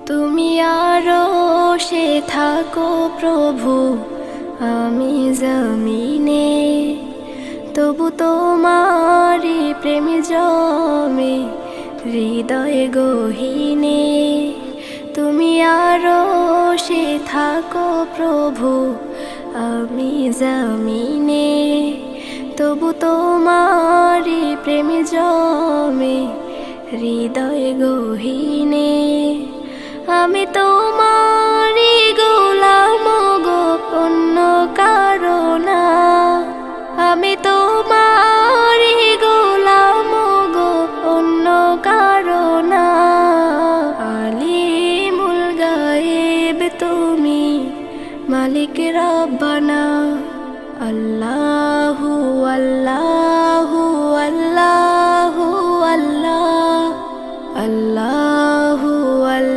তুমি আরশে থাকো প্রভু, আমি জমিনে, তবু তোমারি প্রেম জমে হৃদয় গহীনে। তুমি আরশে থাকো প্রভু, আমি জমিনে, তবু তোমারি প্রেম জমে হৃদয় গহীনে। আমি তোমারি গোলাম গো, অন্য কারো না। আমি তোমারি গোলাম গো, অন্য কারো না। আলিমুল গায়েব তুমি, মালিক রব্বানা। আল্লাহ